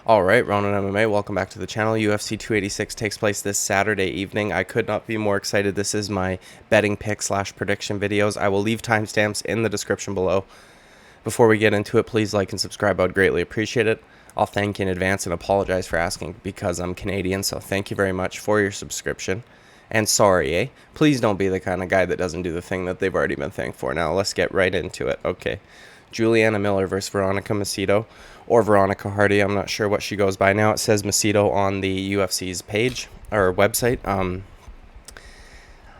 All right, Ronan MMA, welcome back to the channel. UFC 286 takes place this Saturday evening. I could not be more excited. This is my betting pick / prediction videos. I will leave timestamps in the description below. Before we get into it, please like and subscribe. I would greatly appreciate it. I'll thank you in advance and apologize for asking because I'm Canadian, so thank you very much for your subscription. And sorry, please don't be the kind of guy that doesn't do the thing that they've already been thanked for. Now, let's get right into it. Okay. Juliana Miller versus Veronica Macedo, or Veronica Hardy. I'm not sure what she goes by now. It says Macedo on the UFC's page or website.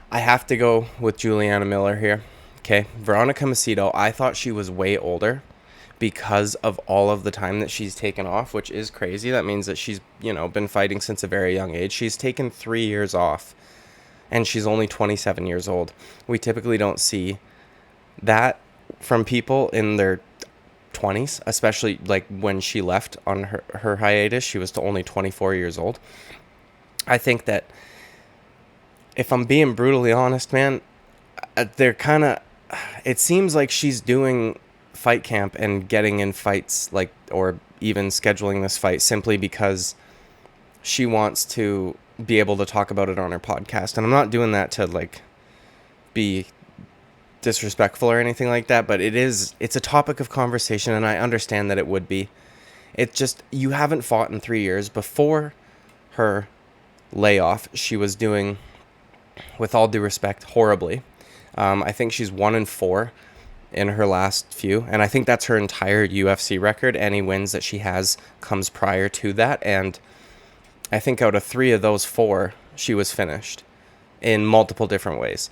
I have to go with Juliana Miller here. Okay, Veronica Macedo, I thought she was way older because of all of the time that she's taken off, which is crazy. That means that she's, been fighting since a very young age. She's taken 3 years off, and she's only 27 years old. We typically don't see that from people in their 20s, especially like when she left on her hiatus. She was only 24 years old. I think that, if I'm being brutally honest, man, it seems like she's doing fight camp and getting in fights, or even scheduling this fight simply because she wants to be able to talk about it on her podcast. And I'm not doing that to be disrespectful or anything like that, but it's a topic of conversation, and I understand that it would be. It's just, you haven't fought in 3 years. Before her layoff, she was doing, with all due respect, horribly. I think she's 1-4 in her last few, and I think that's her entire UFC record. Any wins that she has comes prior to that, and I think out of 3 of those 4, she was finished in multiple different ways.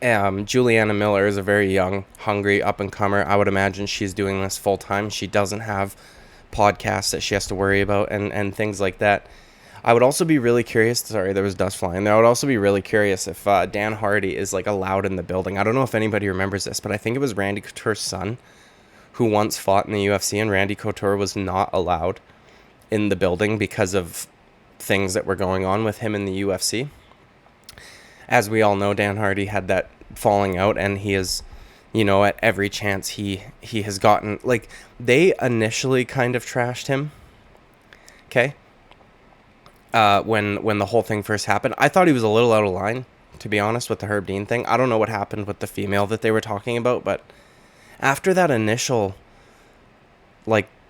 Juliana Miller is a very young, hungry up-and-comer. I would imagine she's doing this full-time. She doesn't have podcasts that she has to worry about and things like that. I would also be really curious. Sorry, there was dust flying there. I would also be really curious if Dan Hardy is allowed in the building. I don't know if anybody remembers this, but I think it was Randy Couture's son who once fought in the UFC, and Randy Couture was not allowed in the building because of things that were going on with him in the UFC. As we all know, Dan Hardy had that falling out, and he is, at every chance he has gotten, they initially kind of trashed him, okay? When the whole thing first happened, I thought he was a little out of line, to be honest, with the Herb Dean thing. I don't know what happened with the female that they were talking about, but after that initial,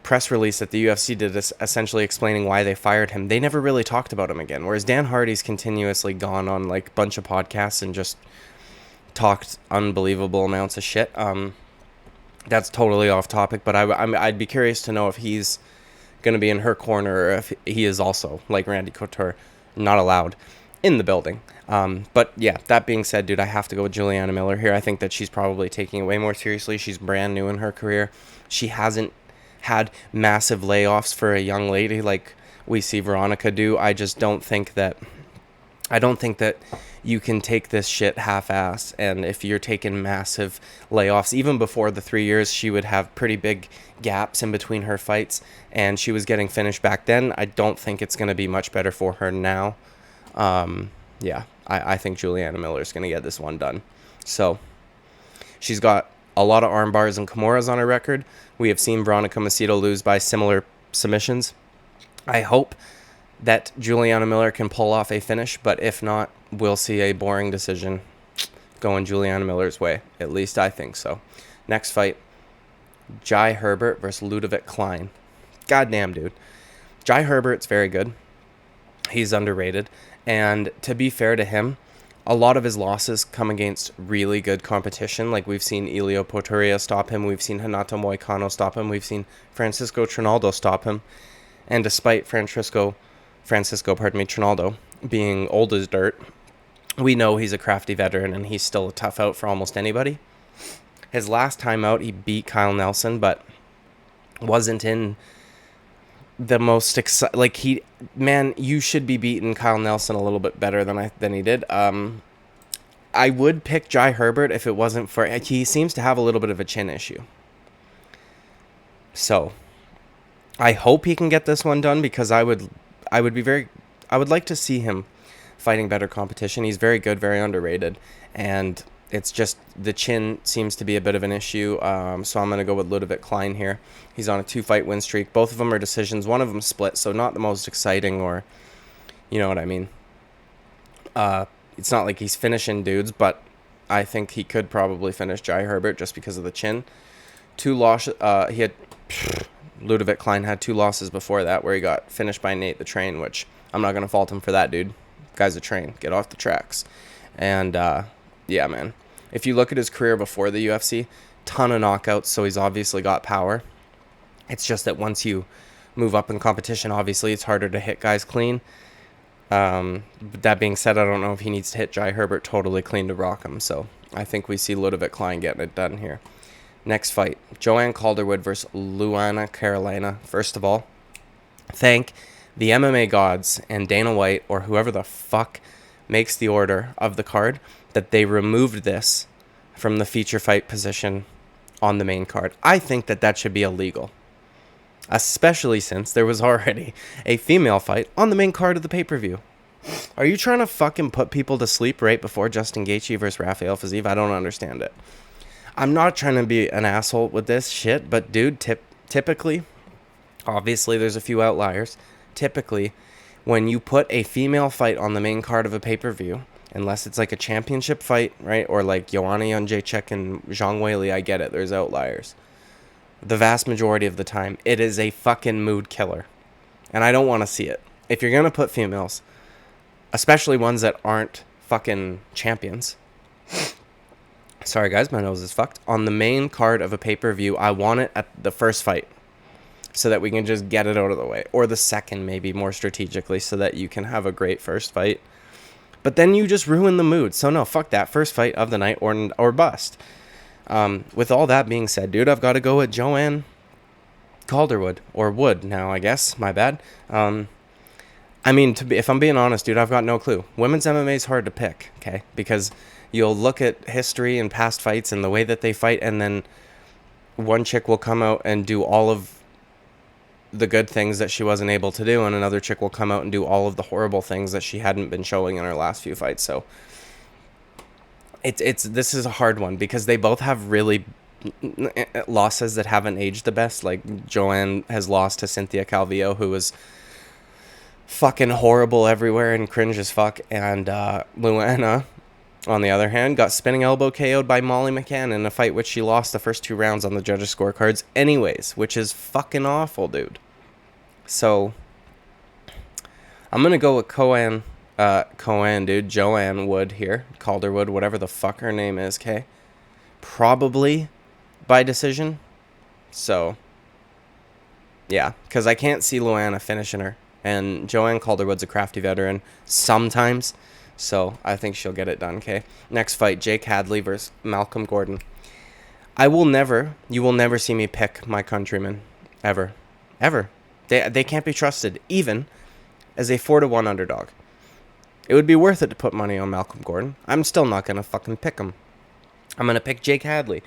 press release that the UFC did, essentially explaining why they fired him, they never really talked about him again. Whereas Dan Hardy's continuously gone on a bunch of podcasts and just talked unbelievable amounts of shit. That's totally off topic, but I'd be curious to know if he's going to be in her corner, or if he is also, like Randy Couture, not allowed in the building. But yeah, that being said, dude, I have to go with Juliana Miller here. I think that she's probably taking it way more seriously. She's brand new in her career. She hasn't had massive layoffs for a young lady like we see Veronica do. I don't think that you can take this shit half-ass, and if you're taking massive layoffs, even before the 3 years, she would have pretty big gaps in between her fights, and she was getting finished back then. I don't think it's going to be much better for her now. I think Juliana Miller is going to get this one done. So, she's got a lot of arm bars and Kimuras on her record. We have seen Veronica Macedo lose by similar submissions. I hope that Juliana Miller can pull off a finish, but if not, we'll see a boring decision going Juliana Miller's way. At least I think so. Next fight, Jai Herbert versus Ludovit Klein. Goddamn, dude. Jai Herbert's very good. He's underrated. And to be fair to him, a lot of his losses come against really good competition. We've seen Elio Porturia stop him. We've seen Renato Moicano stop him. We've seen Francisco Trinaldo stop him. And despite Francisco Trinaldo being old as dirt, we know he's a crafty veteran, and he's still a tough out for almost anybody. His last time out, he beat Kyle Nelson, but wasn't in the most exciting. You should be beating Kyle Nelson a little bit better than he did. I would pick Jai Herbert if it wasn't for, he seems to have a little bit of a chin issue. So I hope he can get this one done, because I would like to see him fighting better competition. He's very good, very underrated, and It's just the chin seems to be a bit of an issue. So I'm going to go with Ludovit Klein here. He's on a 2-fight win streak. Both of them are decisions. One of them split, so not the most exciting, or you know what I mean. It's not like he's finishing dudes, but I think he could probably finish Herbert just because of the chin. 2 losses. Ludovit Klein had 2 losses before that, where he got finished by Nate the Train, which I'm not going to fault him for that, dude. Guy's a train. Get off the tracks. And, yeah, man. If you look at his career before the UFC, ton of knockouts, so he's obviously got power. It's just that once you move up in competition, obviously it's harder to hit guys clean. But that being said, I don't know if he needs to hit Herbert totally clean to rock him. So I think we see Ludovit Klein getting it done here. Next fight, Joanne Calderwood versus Luana Carolina. First of all, thank the MMA gods and Dana White, or whoever the fuck makes the order of the card, that they removed this from the feature fight position on the main card. I think that should be illegal, especially since there was already a female fight on the main card of the pay-per-view. Are you trying to fucking put people to sleep right before Justin Gaethje versus Rafael Fiziev? I don't understand it. I'm not trying to be an asshole with this shit, but dude, typically, obviously there's a few outliers, typically, when you put a female fight on the main card of a pay-per-view, unless it's like a championship fight, right, or like Joanna Jędrzejczyk and Zhang Weili, I get it, there's outliers. The vast majority of the time, it is a fucking mood killer, and I don't want to see it. If you're going to put females, especially ones that aren't fucking champions, sorry guys, my nose is fucked, on the main card of a pay-per-view, I want it at the first fight, so that we can just get it out of the way. Or the second, maybe, more strategically, so that you can have a great first fight. But then you just ruin the mood. So no, fuck that. First fight of the night or bust. With all that being said, dude, I've got to go with Joanne Calderwood. Or Wood now, I guess. My bad. I mean, if I'm being honest, dude, I've got no clue. Women's MMA is hard to pick, okay? Because you'll look at history and past fights and the way that they fight, and then one chick will come out and do all of the good things that she wasn't able to do, and another chick will come out and do all of the horrible things that she hadn't been showing in her last few fights. So this is a hard one, because they both have really losses that haven't aged the best. Like Joanne has lost to Cynthia Calvillo, who was fucking horrible everywhere and cringe as fuck, and Luana, on the other hand, got spinning elbow KO'd by Molly McCann in a fight which she lost the first 2 rounds on the judges' scorecards anyways, which is fucking awful, dude. So, I'm going to go with Joanne, dude. Joanne Wood here. Calderwood, whatever the fuck her name is, okay? Probably by decision. So, yeah, because I can't see Luana finishing her. And Joanne Calderwood's a crafty veteran sometimes. So I think she'll get it done, okay? Next fight, Jake Hadley versus Malcolm Gordon. You will never see me pick my countrymen. Ever. Ever. They can't be trusted, even as a 4-1 underdog. It would be worth it to put money on Malcolm Gordon. I'm still not going to fucking pick him. I'm going to pick Jake Hadley.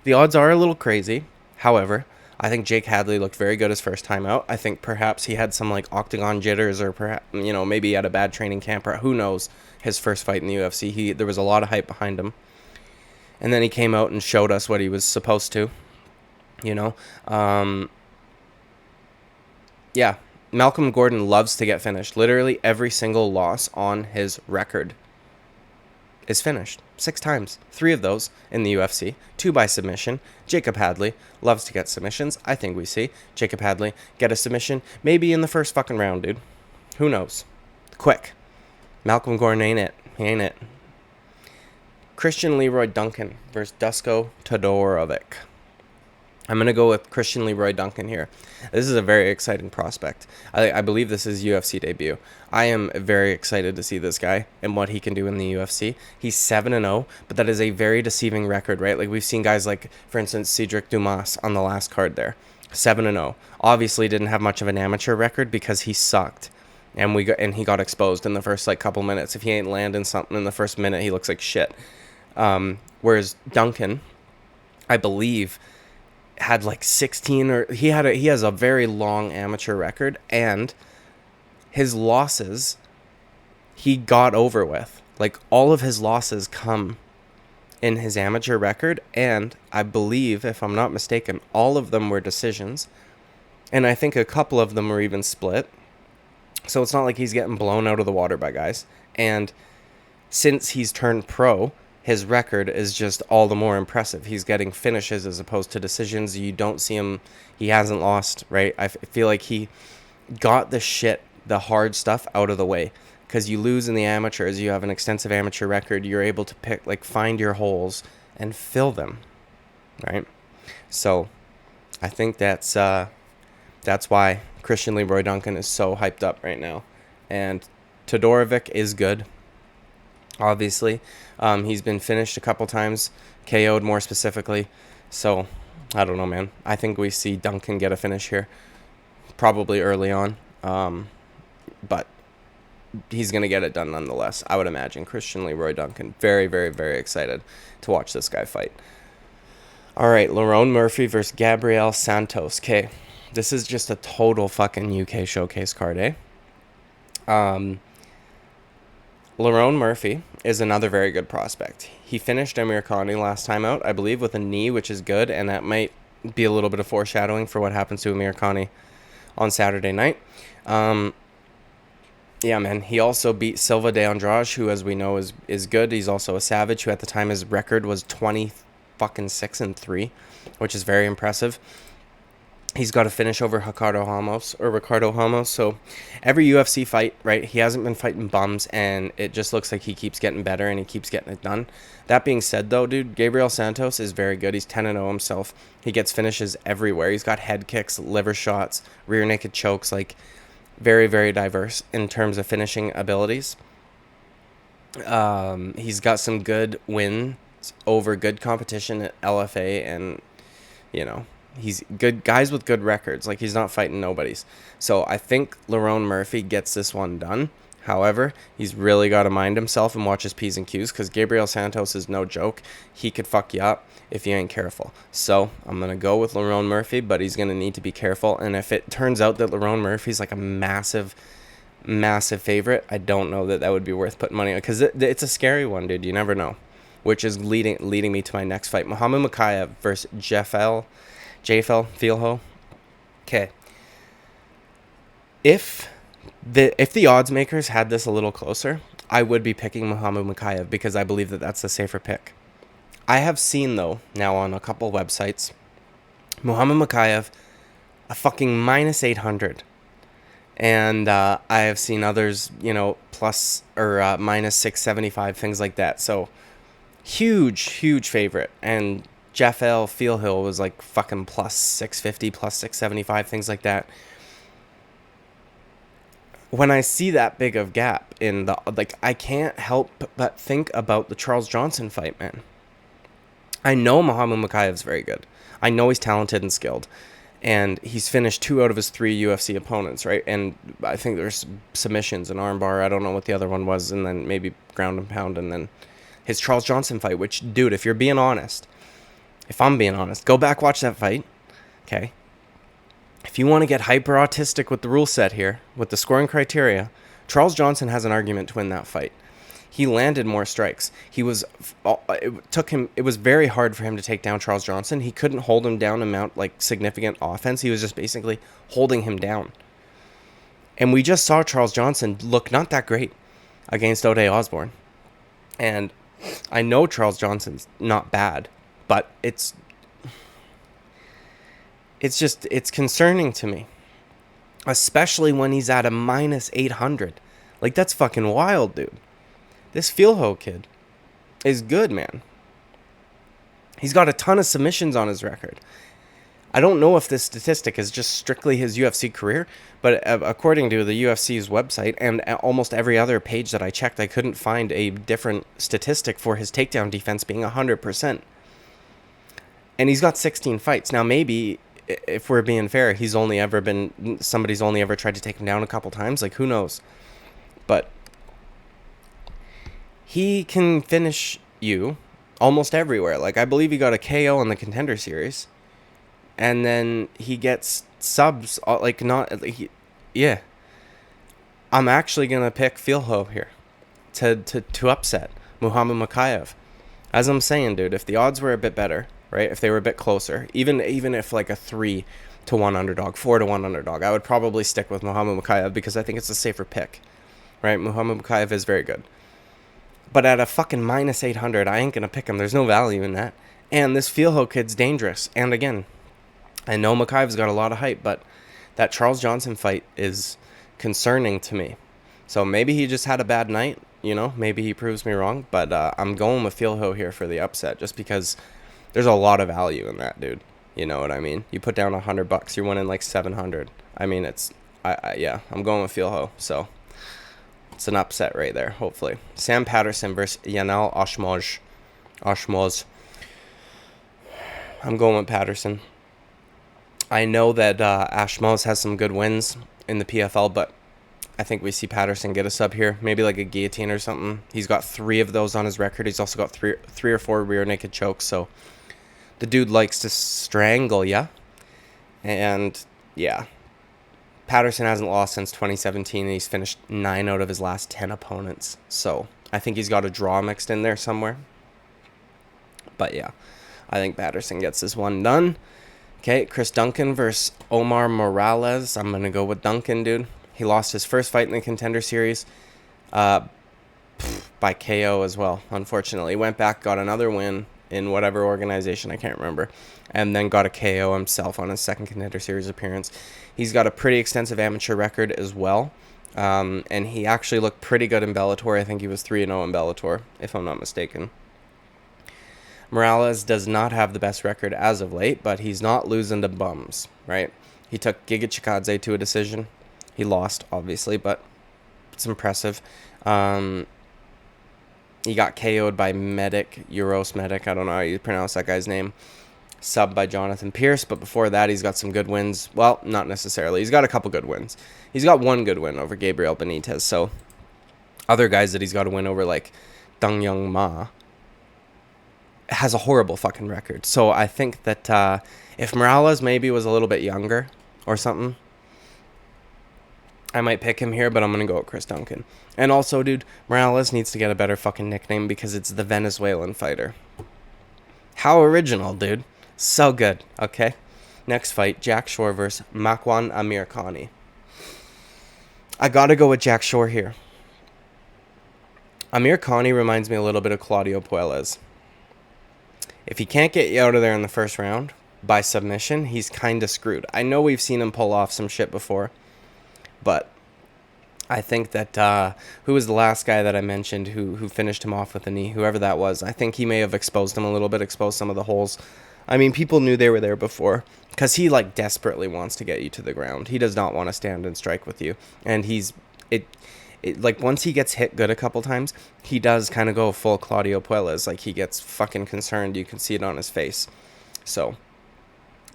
The odds are a little crazy. However, I think Jake Hadley looked very good his first time out. I think perhaps he had some like octagon jitters, or perhaps, maybe he had a bad training camp, or who knows, his first fight in the UFC. There was a lot of hype behind him. And then he came out and showed us what he was supposed to, Yeah, Malcolm Gordon loves to get finished. Literally every single loss on his record is finished 6 times. 3 of those in the UFC, 2 by submission. Jacob Hadley loves to get submissions. I think we see Jacob Hadley get a submission maybe in the first fucking round, dude. Who knows? Quick. Malcolm Gordon ain't it. He ain't it. Christian Leroy Duncan versus Dusko Todorovic. I'm going to go with Christian Leroy Duncan here. This is a very exciting prospect. I believe this is UFC debut. I am very excited to see this guy and what he can do in the UFC. He's 7-0, but that is a very deceiving record, right? Like, we've seen guys like, for instance, Cedric Dumas on the last card there. 7-0. Obviously didn't have much of an amateur record because he sucked. And he got exposed in the first couple minutes. If he ain't landing something in the first minute, he looks like shit. Whereas Duncan, I believe, had 16, or he has a very long amateur record, and his losses he got over with. All of his losses come in his amateur record, and I believe, if I'm not mistaken, all of them were decisions, and I think a couple of them were even split. So it's not like he's getting blown out of the water by guys. And since he's turned pro, his record is just all the more impressive. He's getting finishes as opposed to decisions. You don't see him, he hasn't lost, right? I feel like he got the hard stuff out of the way. Because you lose in the amateurs, you have an extensive amateur record, you're able to find your holes and fill them, right? So I think that's why Christian Leroy Duncan is so hyped up right now. And Todorovic is good, obviously. He's been finished a couple times, KO'd more specifically. So I don't know, man. I think we see Duncan get a finish here, probably early on. But he's going to get it done nonetheless, I would imagine. Christian Leroy Duncan. Very, very, very excited to watch this guy fight. All right, Lerone Murphy versus Gabriel Santos. Okay, this is just a total fucking UK showcase card, eh? Lerone Murphy is another very good prospect. He finished Amirkhani last time out, I believe, with a knee, which is good, and that might be a little bit of foreshadowing for what happens to Amirkhani on Saturday night. Yeah, man. He also beat Silva de Andrade, who, as we know, is good. He's also a savage, who at the time his record was 26-3, which is very impressive. He's got a finish over Ricardo Ramos. So every UFC fight, right, he hasn't been fighting bums, and it just looks like he keeps getting better and he keeps getting it done. That being said, though, dude, Gabriel Santos is very good. He's 10-0 himself. He gets finishes everywhere. He's got head kicks, liver shots, rear naked chokes, very, very diverse in terms of finishing abilities. He's got some good wins over good competition at LFA, and, he's good guys with good records. He's not fighting nobodies. So I think Lerone Murphy gets this one done. However, he's really got to mind himself and watch his P's and Q's, because Gabriel Santos is no joke. He could fuck you up if you ain't careful. So I'm going to go with Lerone Murphy, but he's going to need to be careful. And if it turns out that Lerone Murphy's a massive, massive favorite, I don't know that would be worth putting money on, because it's a scary one, dude. You never know. Which is leading me to my next fight. Muhammed Mokaev versus Jafel, Filho. Okay. If the odds makers had this a little closer, I would be picking Muhammed Mokaev, because I believe that that's the safer pick. I have seen, though, now on a couple websites, Muhammed Mokaev a fucking minus 800. And I have seen others, plus or minus 675, things like that. So huge favorite. And Jafel Filho was fucking plus 650, plus 675, things like that. When I see that big of gap in the, I can't help but think about the Charles Johnson fight, man. I know Muhammed Mokaev's very good. I know he's talented and skilled. And he's finished 2 out of his 3 UFC opponents, right? And I think there's submissions and armbar. I don't know what the other one was. And then maybe ground and pound. And then his Charles Johnson fight, which, dude, if I'm being honest, go back, watch that fight. Okay. If you want to get hyper autistic with the rule set here, with the scoring criteria, Charles Johnson has an argument to win that fight. He landed more strikes. It was very hard for him to take down Charles Johnson. He couldn't hold him down and mount significant offense. He was just basically holding him down. And we just saw Charles Johnson look not that great against O'Day Osborne. And I know Charles Johnson's not bad, but it's concerning to me, especially when he's at a minus 800. That's fucking wild, dude. This Filho kid is good, man. He's got a ton of submissions on his record. I don't know if this statistic is just strictly his UFC career, but according to the UFC's website and almost every other page that I checked, I couldn't find a different statistic for his takedown defense being 100%. And he's got 16 fights. Now, maybe, if we're being fair, somebody's only ever tried to take him down a couple times. Who knows? But he can finish you almost everywhere. I believe he got a KO in the Contender Series. And then he gets subs, yeah. I'm actually going to pick Filho here to upset Muhammed Mokaev. As I'm saying, dude, if the odds were a bit better, right? If they were a bit closer, even if like a 3-1 underdog, 4-1 underdog, I would probably stick with Muhammed Mokaev because I think it's a safer pick, right? Muhammed Mokaev is very good. But at a fucking minus 800, I ain't going to pick him. There's no value in that. And this Filho kid's dangerous. And again, I know Mokaev's got a lot of hype, but that Charles Johnson fight is concerning to me. So maybe he just had a bad night, you know? Maybe he proves me wrong. But I'm going with Filho here for the upset just because there's a lot of value in that, dude. You know what I mean? You put down $100, you're winning like 700. I mean, yeah, I'm going with Filho, so it's an upset right there, hopefully. Sam Patterson versus Yanal Ashmoz. I'm going with Patterson. I know that Ashmoz has some good wins in the PFL, but I think we see Patterson get a sub here. Maybe like a guillotine or something. He's got 3 of those on his record. He's also got three or 4 rear naked chokes, so the dude likes to strangle ya. And, yeah. Patterson hasn't lost since 2017, and he's finished 9 out of his last 10 opponents. So, I think he's got a draw mixed in there somewhere. But, yeah. I think Patterson gets this one done. Okay, Chris Duncan versus Omar Morales. I'm going to go with Duncan, dude. He lost his first fight in the Contender Series by KO as well, unfortunately. Went back, got another win in whatever organization, I can't remember, and then got a KO himself on his second Contender Series appearance. He's got a pretty extensive amateur record as well, and he actually looked pretty good in Bellator. I think he was 3-0 in Bellator, if I'm not mistaken. Morales does not have the best record as of late, but he's not losing to bums, right? He took Giga Chikadze to a decision. He lost, obviously, but it's impressive. He got KO'd by Euros Medic. I don't know how you pronounce that guy's name. Subbed by Jonathan Pierce, but before that, he's got some good wins. Well, not necessarily. He's got a couple good wins. He's got one good win over Gabriel Benitez. So, other guys that he's got to win over, like Dong Young Ma, has a horrible fucking record. So, I think that if Morales maybe was a little bit younger or something, I might pick him here, but I'm going to go with Chris Duncan. And also, dude, Morales needs to get a better fucking nickname because it's the Venezuelan fighter. How original, dude. So good, okay? Next fight, Jack Shore versus Makwan Amirkhani. I got to go with Jack Shore here. Amirkhani reminds me a little bit of Claudio Puelles. If he can't get you out of there in the first round by submission, he's kind of screwed. I know we've seen him pull off some shit before, but I think that, who was the last guy that I mentioned who finished him off with a knee? Whoever that was. I think he may have exposed him a little bit, exposed some of the holes. I mean, people knew they were there before, because he, like, desperately wants to get you to the ground. He does not want to stand and strike with you. And like, once he gets hit good a couple times, he does kind of go full Claudio Puelles. Like, he gets fucking concerned. You can see it on his face. So,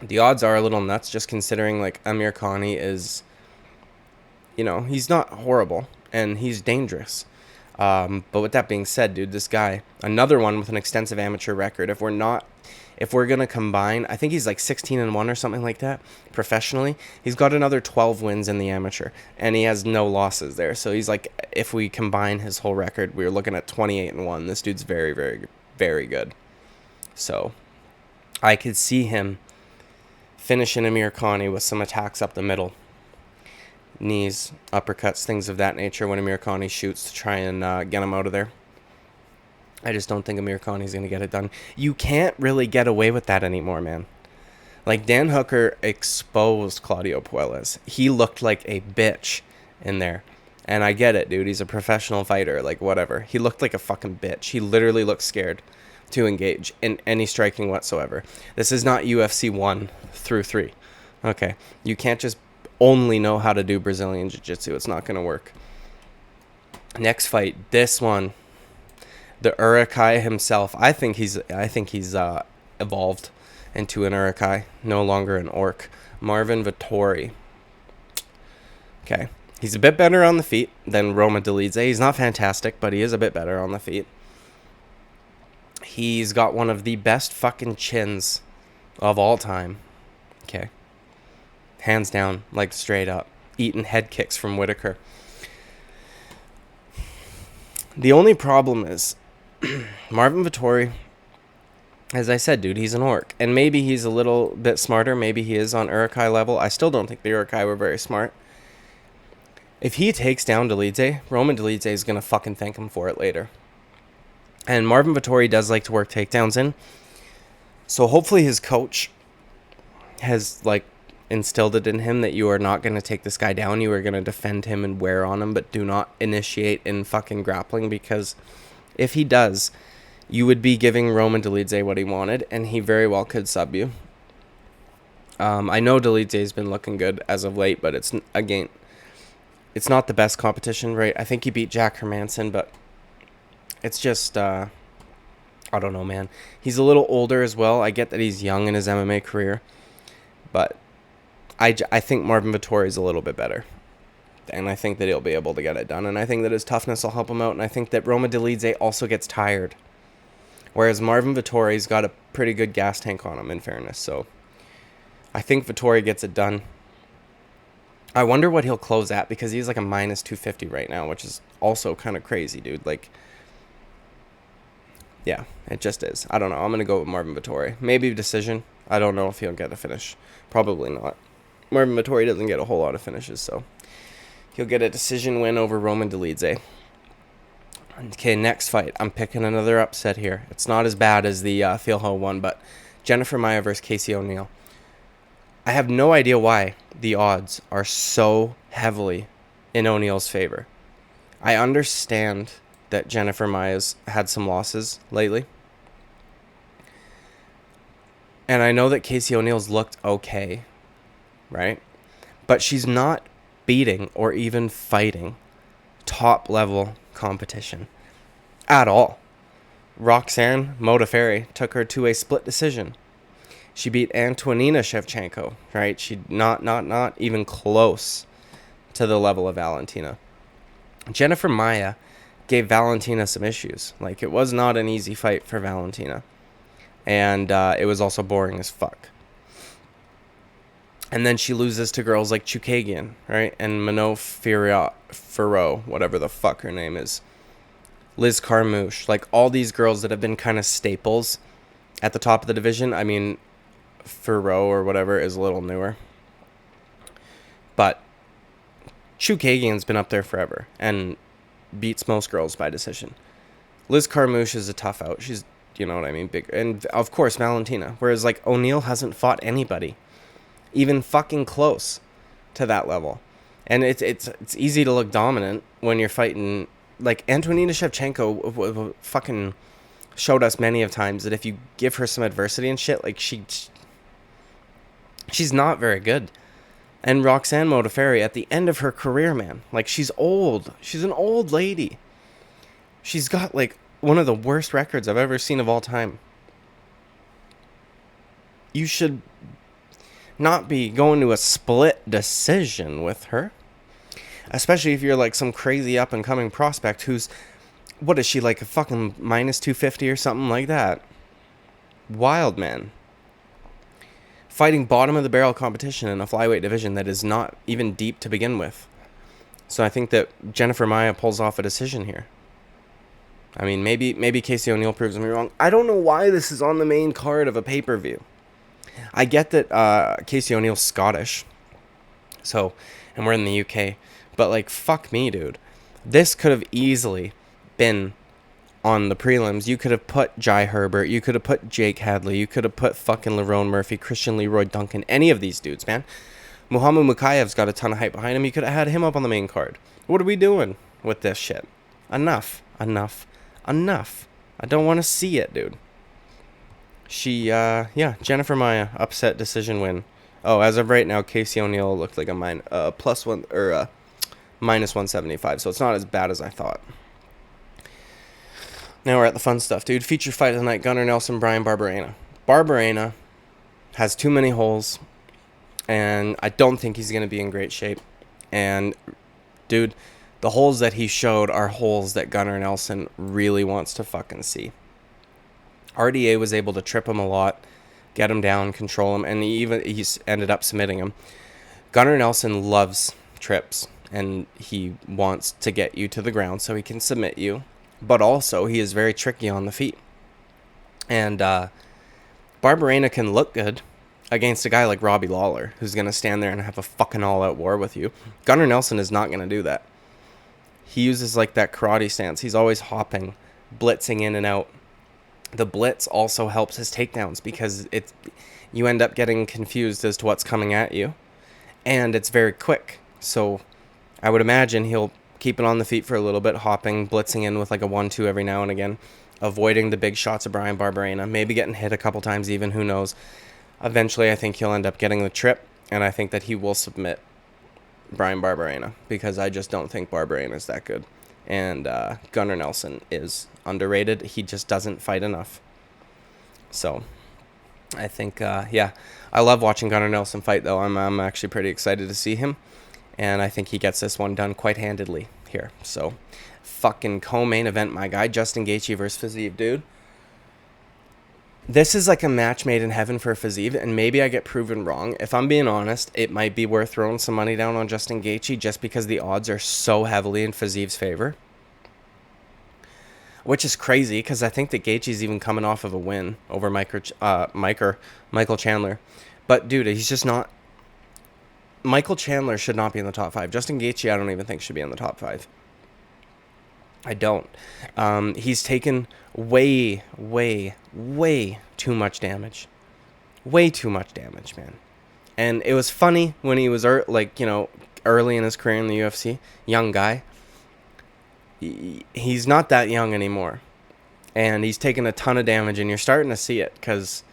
the odds are a little nuts, just considering, like, Amirkhani is, you know, he's not horrible, and he's dangerous. But with that being said, dude, this guy, another one with an extensive amateur record. If we're going to combine, I think he's like 16-1 or something like that professionally. He's got another 12 wins in the amateur, and he has no losses there. So he's like, if we combine his whole record, we're looking at 28-1. This dude's very, very, very good. So I could see him finishing Amirkhani with some attacks up the middle. Knees, uppercuts, things of that nature when Amirkhani shoots to try and get him out of there. I just don't think Amirkhani's going to get it done. You can't really get away with that anymore, man. Like, Dan Hooker exposed Claudio Puelles. He looked like a bitch in there. And I get it, dude. He's a professional fighter. Like, whatever. He looked like a fucking bitch. He literally looked scared to engage in any striking whatsoever. This is not UFC 1 through 3. Okay? You can't just only know how to do Brazilian Jiu-Jitsu. It's not going to work. Next fight. This one. The Urukai himself. I think he's evolved into an Urukai, no longer an orc. Marvin Vettori. Okay. He's a bit better on the feet than Roma Dolidze. He's not fantastic, but he is a bit better on the feet. He's got one of the best fucking chins of all time. Okay. Hands down, like straight up. Eating head kicks from Whitaker. The only problem is Marvin Vettori as I said, dude, he's an orc. And maybe he's a little bit smarter. Maybe he is on Uruk-hai level. I still don't think the Uruk-hai were very smart. If he takes down Dolidze, Roman Dolidze is going to fucking thank him for it later. And Marvin Vettori does like to work takedowns in. So hopefully his coach has, like, instilled it in him that you are not going to take this guy down. You are going to defend him and wear on him, but do not initiate in fucking grappling, because if he does, you would be giving Roman Dolidze what he wanted, and he very well could sub you. I know Dolidze's been looking good as of late, but it's not the best competition, right? I think he beat Jack Hermanson, but it's just, I don't know, man. He's a little older as well. I get that he's young in his MMA career, but I think Marvin Vettori is a little bit better. And I think that he'll be able to get it done. And I think that his toughness will help him out. And I think that Roman Dolidze also gets tired. Whereas Marvin Vettori's got a pretty good gas tank on him, in fairness. So I think Vettori gets it done. I wonder what he'll close at, because he's like a minus 250 right now, which is also kind of crazy, dude. Like, yeah, it just is. I don't know. I'm going to go with Marvin Vettori. Maybe decision. I don't know if he'll get a finish. Probably not. Marvin Vettori doesn't get a whole lot of finishes, so he'll get a decision win over Roman Dolidze. Okay, next fight. I'm picking another upset here. It's not as bad as the Filho one, but Jennifer Maia versus Casey O'Neill. I have no idea why the odds are so heavily in O'Neill's favor. I understand that Jennifer Maia's had some losses lately. And I know that Casey O'Neill's looked okay, right? But she's not beating or even fighting top-level competition at all. Roxanne Modafferi took her to a split decision. She beat Antonina Shevchenko, right? She not even close to the level of Valentina. Jennifer Maia gave Valentina some issues. Like, it was not an easy fight for Valentina. And it was also boring as fuck. And then she loses to girls like Chukagian, right? And Mano Ferro, whatever the fuck her name is. Liz Carmouche. Like, all these girls that have been kind of staples at the top of the division. I mean, Ferro or whatever is a little newer. But Chukagian's been up there forever and beats most girls by decision. Liz Carmouche is a tough out. She's, you know what I mean, big. And, of course, Valentina. Whereas, like, O'Neil hasn't fought anybody even fucking close to that level. And it's easy to look dominant when you're fighting. Like, Antonina Shevchenko fucking showed us many of times that if you give her some adversity and shit, like, she's not very good. And Roxanne Modafferi, at the end of her career, man, like, she's old. She's an old lady. She's got, like, one of the worst records I've ever seen of all time. You should not be going to a split decision with her. Especially if you're, like, some crazy up-and-coming prospect who's, what is she, like, a fucking minus 250 or something like that? Wild, man. Fighting bottom-of-the-barrel competition in a flyweight division that is not even deep to begin with. So I think that Jennifer Maia pulls off a decision here. I mean, maybe Casey O'Neill proves me wrong. I don't know why this is on the main card of a pay-per-view. I get that Casey O'Neill's Scottish, so, and we're in the UK, but, like, fuck me, dude. This could have easily been on the prelims. You could have put Jai Herbert, you could have put Jake Hadley, you could have put fucking Lerone Murphy, Christian Leroy Duncan, any of these dudes, man. Muhammed Mokaev's got a ton of hype behind him. You could have had him up on the main card. What are we doing with this shit? Enough. I don't want to see it, dude. Jennifer Maia, upset decision win. Oh, as of right now, Casey O'Neill looked like a minus 175, so it's not as bad as I thought. Now we're at the fun stuff, dude. Feature fight of the night, Gunnar Nelson, Brian Barberena. Barberena has too many holes, and I don't think he's going to be in great shape. And, dude, the holes that he showed are holes that Gunnar Nelson really wants to fucking see. RDA was able to trip him a lot, get him down, control him, and he's ended up submitting him. Gunnar Nelson loves trips, and he wants to get you to the ground so he can submit you. But also, he is very tricky on the feet. And Barberena can look good against a guy like Robbie Lawler, who's going to stand there and have a fucking all-out war with you. Gunnar Nelson is not going to do that. He uses like that karate stance. He's always hopping, blitzing in and out. The blitz also helps his takedowns because you end up getting confused as to what's coming at you. And it's very quick. So I would imagine he'll keep it on the feet for a little bit, hopping, blitzing in with like a 1-2 every now and again, avoiding the big shots of Bryan Barberena, maybe getting hit a couple times even, who knows. Eventually, I think he'll end up getting the trip, and I think that he will submit Bryan Barberena because I just don't think Barberena is that good. And Gunnar Nelson is underrated. He just doesn't fight enough. So I think, I love watching Gunnar Nelson fight, though. I'm actually pretty excited to see him. And I think he gets this one done quite handedly here. So, fucking co-main event, my guy. Justin Gaethje versus Fiziev, dude. This is like a match made in heaven for Fiziev, and maybe I get proven wrong. If I'm being honest, it might be worth throwing some money down on Justin Gaethje just because the odds are so heavily in Fiziev's favor. Which is crazy, because I think that Gaethje's even coming off of a win over Michael Chandler. But, dude, he's just not... Michael Chandler should not be in the top 5. Justin Gaethje, I don't even think should be in the top 5. I don't. He's taken way too much damage. Way too much damage, man. And it was funny when he was, early in his career in the UFC. Young guy. He's not that young anymore. And he's taken a ton of damage, and you're starting to see it, because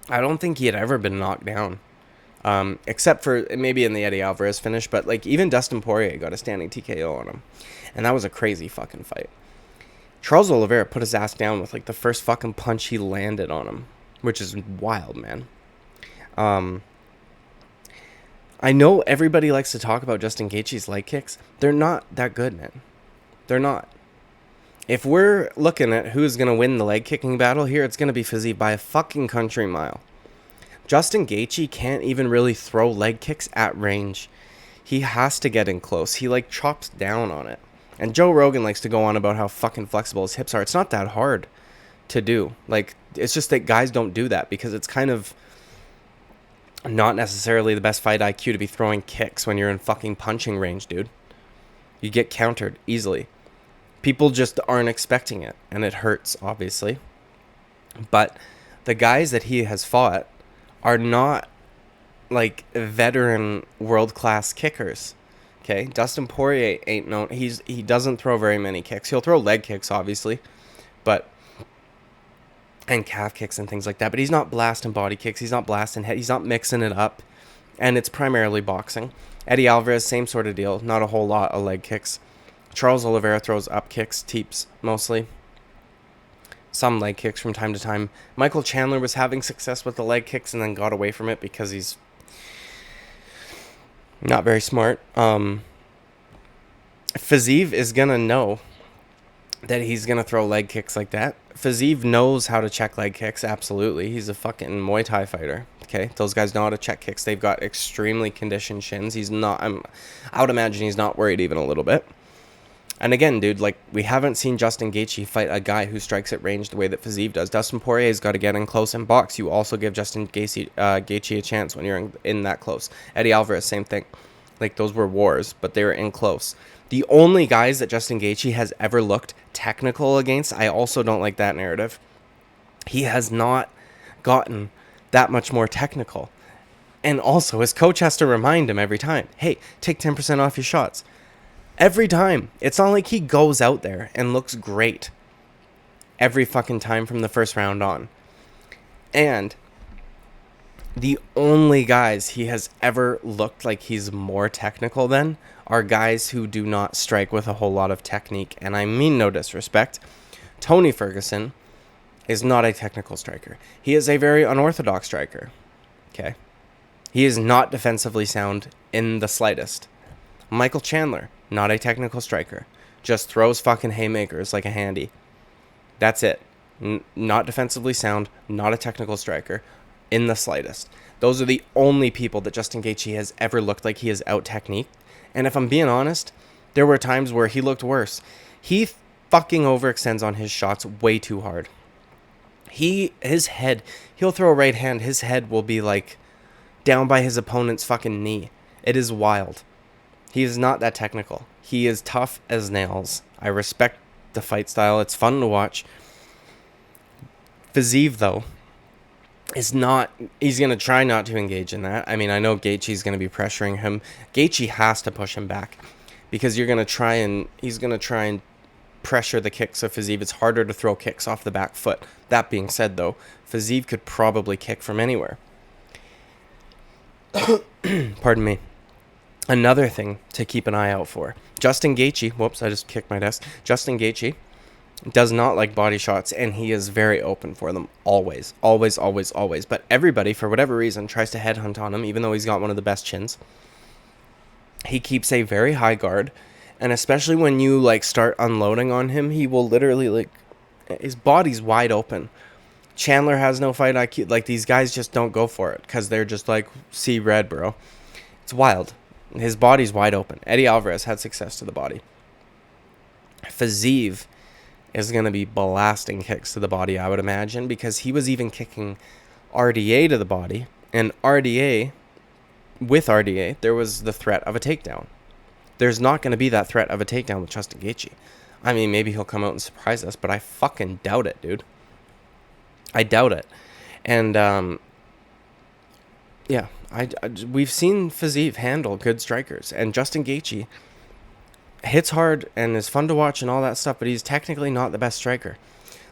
I don't think he had ever been knocked down. Except for maybe in the Eddie Alvarez finish, but like even Dustin Poirier got a standing TKO on him, and that was a crazy fucking fight. Charles Oliveira put his ass down with like the first fucking punch he landed on him, which is wild, man. I know everybody likes to talk about Justin Gaethje's leg kicks. They're not that good, man. They're not. If we're looking at who's gonna win the leg kicking battle here, it's gonna be Fiziev by a fucking country mile. Justin Gaethje can't even really throw leg kicks at range. He has to get in close. He, chops down on it. And Joe Rogan likes to go on about how fucking flexible his hips are. It's not that hard to do. It's just that guys don't do that because it's kind of not necessarily the best fight IQ to be throwing kicks when you're in fucking punching range, dude. You get countered easily. People just aren't expecting it, and it hurts, obviously. But the guys that he has fought are not veteran world-class kickers. Okay, Dustin Poirier ain't known. He doesn't throw very many kicks. He'll throw leg kicks, obviously, and calf kicks and things like that. But he's not blasting body kicks. He's not blasting head. He's not mixing it up, and it's primarily boxing. Eddie Alvarez, same sort of deal. Not a whole lot of leg kicks. Charles Oliveira throws up kicks, teeps mostly. Some leg kicks from time to time. Michael Chandler was having success with the leg kicks and then got away from it because he's not very smart. Fiziev is going to know that he's going to throw leg kicks like that. Fiziev knows how to check leg kicks, absolutely. He's a fucking Muay Thai fighter. Okay, those guys know how to check kicks. They've got extremely conditioned shins. He's not, I would imagine he's not worried even a little bit. And again, dude, we haven't seen Justin Gaethje fight a guy who strikes at range the way that Fiziev does. Dustin Poirier's got to get in close and box. You also give Justin Gaethje a chance when you're in that close. Eddie Alvarez, same thing. Those were wars, but they were in close. The only guys that Justin Gaethje has ever looked technical against, I also don't like that narrative. He has not gotten that much more technical. And also, his coach has to remind him every time, hey, take 10% off your shots. Every time. It's not like he goes out there and looks great every fucking time from the first round on. And the only guys he has ever looked like he's more technical than are guys who do not strike with a whole lot of technique. And I mean no disrespect. Tony Ferguson is not a technical striker. He is a very unorthodox striker. Okay? He is not defensively sound in the slightest. Michael Chandler, not a technical striker. Just throws fucking haymakers like a handy. That's it. Not defensively sound, not a technical striker in the slightest. Those are the only people that Justin Gaethje has ever looked like he is out-techniqued. And if I'm being honest, there were times where he looked worse. He fucking overextends on his shots way too hard. His head, he'll throw a right hand, his head will be like down by his opponent's fucking knee. It is wild. He is not that technical. He is tough as nails. I respect the fight style. It's fun to watch. Fiziev, though, is not... He's going to try not to engage in that. I mean, I know Gaethje's going to be pressuring him. Gaethje has to push him back because you're going to try and... He's going to try and pressure the kicks of Fiziev. It's harder to throw kicks off the back foot. That being said, though, Fiziev could probably kick from anywhere. Pardon me. Another thing to keep an eye out for. Justin Gaethje, whoops, I just kicked my desk. Justin Gaethje does not like body shots, and he is very open for them. Always. Always, always, always. But everybody, for whatever reason, tries to headhunt on him, even though he's got one of the best chins. He keeps a very high guard, and especially when you, like, start unloading on him, he will literally, like, his body's wide open. Chandler has no fight IQ. Like, these guys just don't go for it, because they're just like, see red, bro. It's wild. His body's wide open. Eddie Alvarez had success to the body. Fiziev is going to be blasting kicks to the body, I would imagine, because he was even kicking RDA to the body. And with RDA, there was the threat of a takedown. There's not going to be that threat of a takedown with Justin Gaethje. I mean, maybe he'll come out and surprise us, but I fucking doubt it, dude. I doubt it. And, yeah, we've seen Fiziev handle good strikers, and Justin Gaethje hits hard and is fun to watch and all that stuff, but he's technically not the best striker.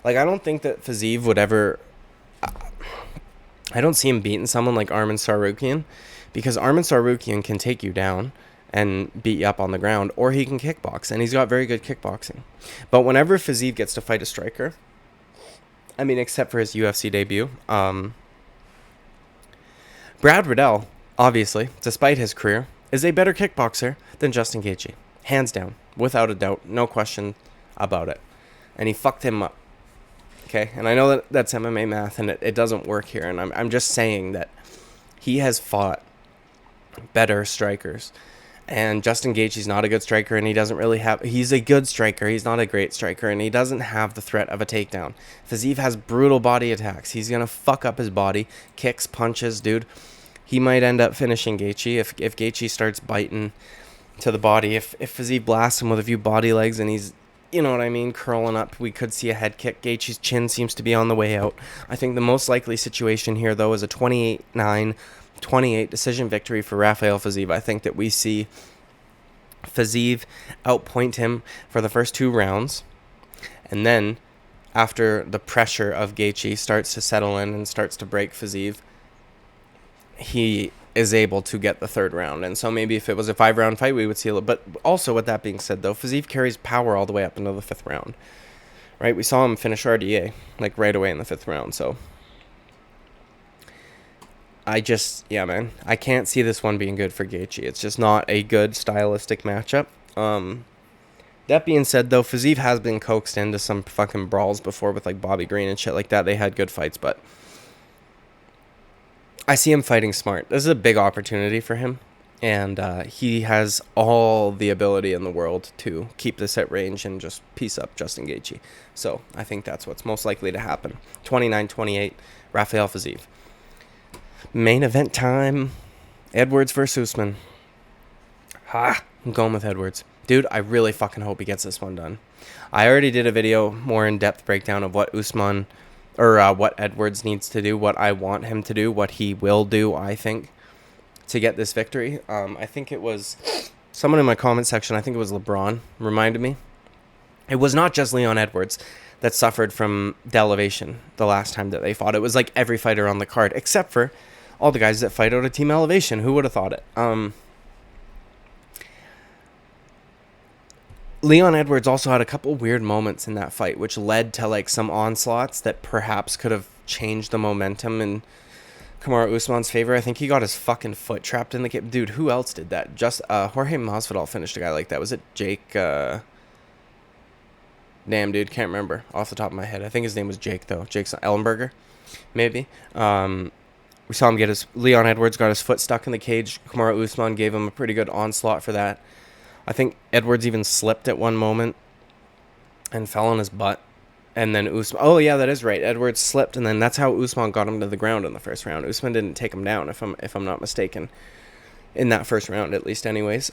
Like, I don't think that Fiziev would ever... I don't see him beating someone like Arman Tsarukyan, because Arman Tsarukyan can take you down and beat you up on the ground, or he can kickbox, and he's got very good kickboxing. But whenever Fiziev gets to fight a striker, I mean, except for his UFC debut, Brad Riddell, obviously, despite his career, is a better kickboxer than Justin Gaethje. Hands down. Without a doubt. No question about it. And he fucked him up. Okay? And I know that that's MMA math, and it doesn't work here. And I'm just saying that he has fought better strikers. And Justin Gaethje's not a good striker, and he doesn't really have... He's a good striker. He's not a great striker, and he doesn't have the threat of a takedown. Fiziev has brutal body attacks. He's going to fuck up his body. Kicks, punches, dude. He might end up finishing Gaethje if Gaethje starts biting to the body. If Fiziev blasts him with a few body legs and he's, you know what I mean, curling up, we could see a head kick. Gaethje's chin seems to be on the way out. I think the most likely situation here, though, is a 28-9, 28 decision victory for Rafael Fiziev. I think that we see Fiziev outpoint him for the first 2 rounds, and then after the pressure of Gaethje starts to settle in and starts to break Fiziev, he is able to get the 3rd round. And so maybe if it was a 5-round fight, we would see a little... But also, with that being said, though, Fiziev carries power all the way up into the 5th round. Right? We saw him finish RDA, like, right away in the 5th round. So yeah, man. I can't see this one being good for Gaethje. It's just not a good stylistic matchup. That being said, though, Fiziev has been coaxed into some fucking brawls before with, like, Bobby Green and shit like that. They had good fights, but I see him fighting smart. This is a big opportunity for him, and he has all the ability in the world to keep this at range and just piece up Justin Gaethje. So I think that's what's most likely to happen. 29-28, Rafael Fiziev. Main event time, Edwards versus Usman. I'm going with Edwards. Dude, I really fucking hope he gets this one done. I already did a video, more in-depth breakdown of what Usman... or what Edwards needs to do, what I want him to do, what he will do, I think, to get this victory. I think it was someone in my comment section, I think it was LeBron, reminded me. It was not just Leon Edwards that suffered from elevation the last time that they fought. It was like every fighter on the card, except for all the guys that fight out of Team Elevation. Who would have thought it? Leon Edwards also had a couple weird moments in that fight, which led to, like, some onslaughts that perhaps could have changed the momentum in Kamaru Usman's favor. I think he got his fucking foot trapped in the cage. Dude, who else did that? Just Jorge Masvidal finished a guy like that. Was it Jake? Damn, dude, can't remember off the top of my head. I think his name was Jake, though. Jake Ellenberger, maybe. We saw him Leon Edwards got his foot stuck in the cage. Kamaru Usman gave him a pretty good onslaught for that. I think Edwards even slipped at one moment and fell on his butt. And then Usman... Oh, yeah, that is right. Edwards slipped, and then that's how Usman got him to the ground in the first round. Usman didn't take him down, if I'm not mistaken. In that first round, at least, anyways.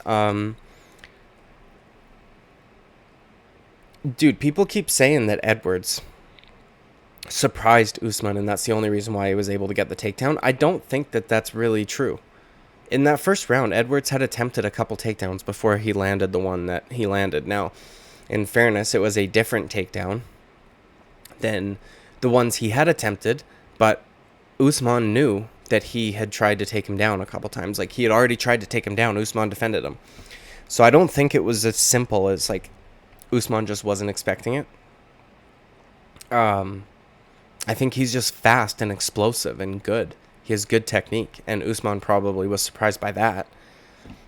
Dude, people keep saying that Edwards surprised Usman, and that's the only reason why he was able to get the takedown. I don't think that that's really true. In that first round, Edwards had attempted a couple takedowns before he landed the one that he landed. Now, in fairness, it was a different takedown than the ones he had attempted, but Usman knew that he had tried to take him down a couple times. Like, he had already tried to take him down. Usman defended him. So I don't think it was as simple as, like, Usman just wasn't expecting it. I think he's just fast and explosive and good. He has good technique, and Usman probably was surprised by that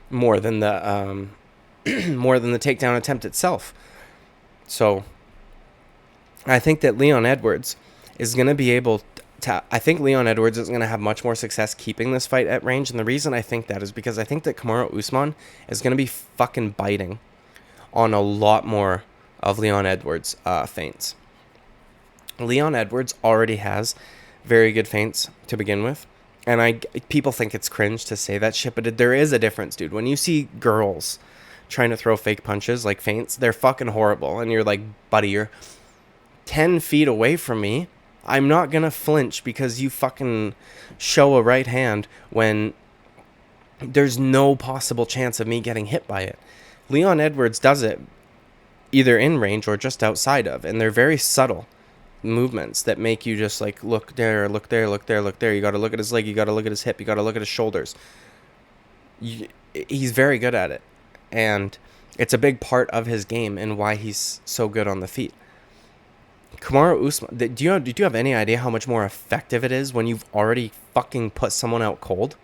more than the takedown attempt itself. So I think that Leon Edwards is going to be able to... I think Leon Edwards is going to have much more success keeping this fight at range, and the reason I think that is because I think that Kamaru Usman is going to be fucking biting on a lot more of Leon Edwards' feints. Leon Edwards already has very good feints to begin with, and people think it's cringe to say that shit, but there is a difference, dude. When you see girls trying to throw fake punches like feints, they're fucking horrible, and you're like, buddy, you're 10 feet away from me. I'm not gonna flinch because you fucking show a right hand when there's no possible chance of me getting hit by it. Leon Edwards does it either in range or just outside of, and they're very subtle movements that make you just like look there, look there, look there, look there. You got to look at his leg, you got to look at his hip, you got to look at his shoulders. He's very good at it, and it's a big part of his game and why he's so good on the feet. Kamaru Usman, do you have any idea how much more effective it is when you've already fucking put someone out cold?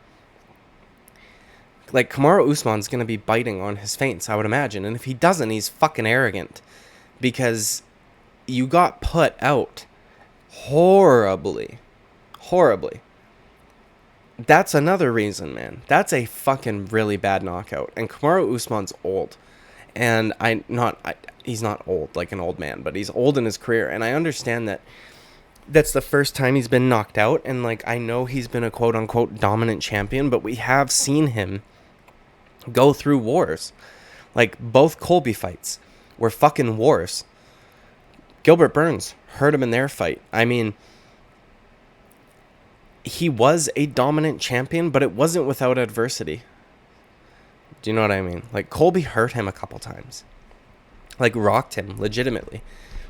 Like, Kamaru Usman's gonna be biting on his feints, I would imagine, and if he doesn't, he's fucking arrogant, because you got put out horribly. That's another reason, man. That's a fucking really bad knockout. And Kamaru Usman's old. And he's not old like an old man, but he's old in his career. And I understand that that's the first time he's been knocked out. And, like, I know he's been a quote-unquote dominant champion, but we have seen him go through wars. Like, both Colby fights were fucking wars. Gilbert Burns hurt him in their fight. I mean, he was a dominant champion, but it wasn't without adversity. Do you know what I mean? Like, Colby hurt him a couple times. Like, rocked him, legitimately.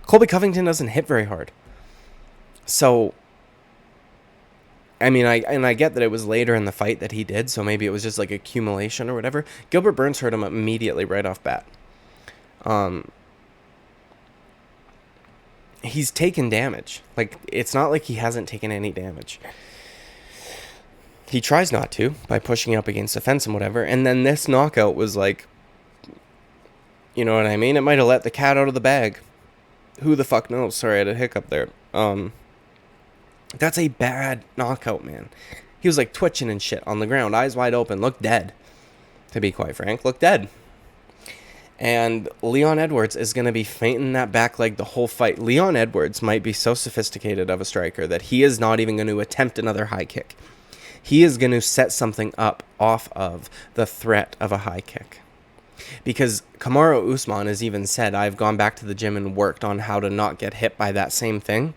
Colby Covington doesn't hit very hard. So, I mean, I get that it was later in the fight that he did, so maybe it was just like accumulation or whatever. Gilbert Burns hurt him immediately right off bat. He's taken damage. Like, it's not like he hasn't taken any damage. He tries not to by pushing up against the fence and whatever. And then this knockout was like, you know what I mean? It might have let the cat out of the bag. Who the fuck knows? Sorry, I had a hiccup there. That's a bad knockout, man. He was like twitching and shit on the ground, eyes wide open, looked dead. To be quite frank, looked dead. And Leon Edwards is going to be feinting that back leg the whole fight. Leon Edwards might be so sophisticated of a striker that he is not even going to attempt another high kick. He is going to set something up off of the threat of a high kick. Because Kamaru Usman has even said, I've gone back to the gym and worked on how to not get hit by that same thing.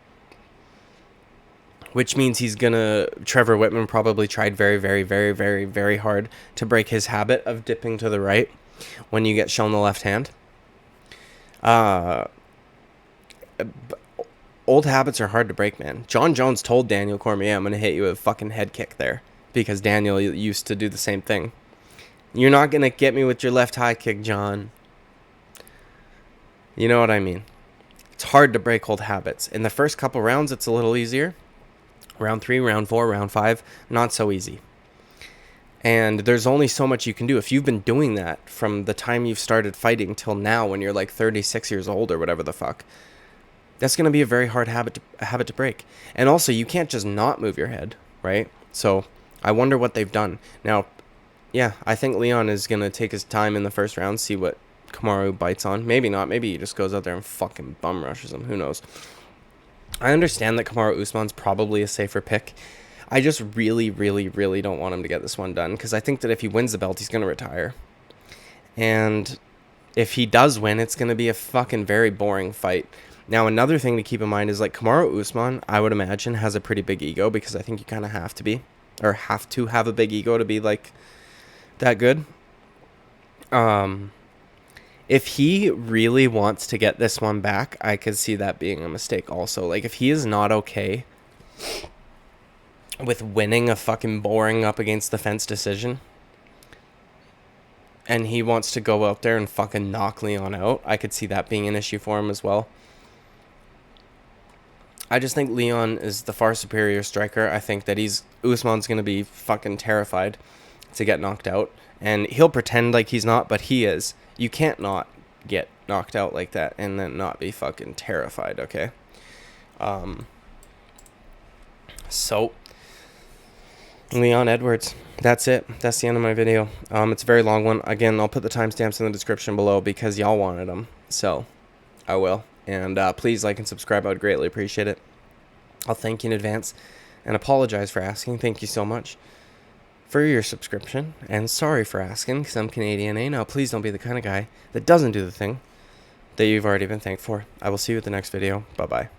Which means he's going to... Trevor Whitman probably tried very, very, very, very, very hard to break his habit of dipping to the right when you get shown the left hand. Old habits are hard to break, man. John Jones told Daniel Cormier, I'm going to hit you with a fucking head kick there. Because Daniel used to do the same thing. You're not going to get me with your left high kick, John. You know what I mean? It's hard to break old habits. In the first couple rounds, it's a little easier. Round 3, round 4, round 5, not so easy. And there's only so much you can do. If you've been doing that from the time you've started fighting till now when you're like 36 years old or whatever the fuck, that's going to be a very hard habit to break. And also, you can't just not move your head, right? So I wonder what they've done. Now, yeah, I think Leon is going to take his time in the first round, see what Kamaru bites on. Maybe not. Maybe he just goes out there and fucking bum rushes him. Who knows? I understand that Kamaru Usman's probably a safer pick. I just really, really, really don't want him to get this one done, because I think that if he wins the belt, he's going to retire. And if he does win, it's going to be a fucking very boring fight. Now, another thing to keep in mind is, like, Kamaru Usman, I would imagine, has a pretty big ego, because I think you kind of have to be, or have to have a big ego to be, like, that good. If he really wants to get this one back, I could see that being a mistake also. Like, if he is not okay with winning a fucking boring up against the fence decision, and he wants to go out there and fucking knock Leon out, I could see that being an issue for him as well. I just think Leon is the far superior striker. I think that Usman's going to be fucking terrified to get knocked out. And he'll pretend like he's not, but he is. You can't not get knocked out like that and then not be fucking terrified, okay? So, Leon Edwards. That's it. That's the end of my video. It's a very long one. Again, I'll put the timestamps in the description below because y'all wanted them. So, I will. And please like and subscribe. I would greatly appreciate it. I'll thank you in advance and apologize for asking. Thank you so much for your subscription. And sorry for asking, because I'm Canadian. Now, please don't be the kind of guy that doesn't do the thing that you've already been thanked for. I will see you at the next video. Bye-bye.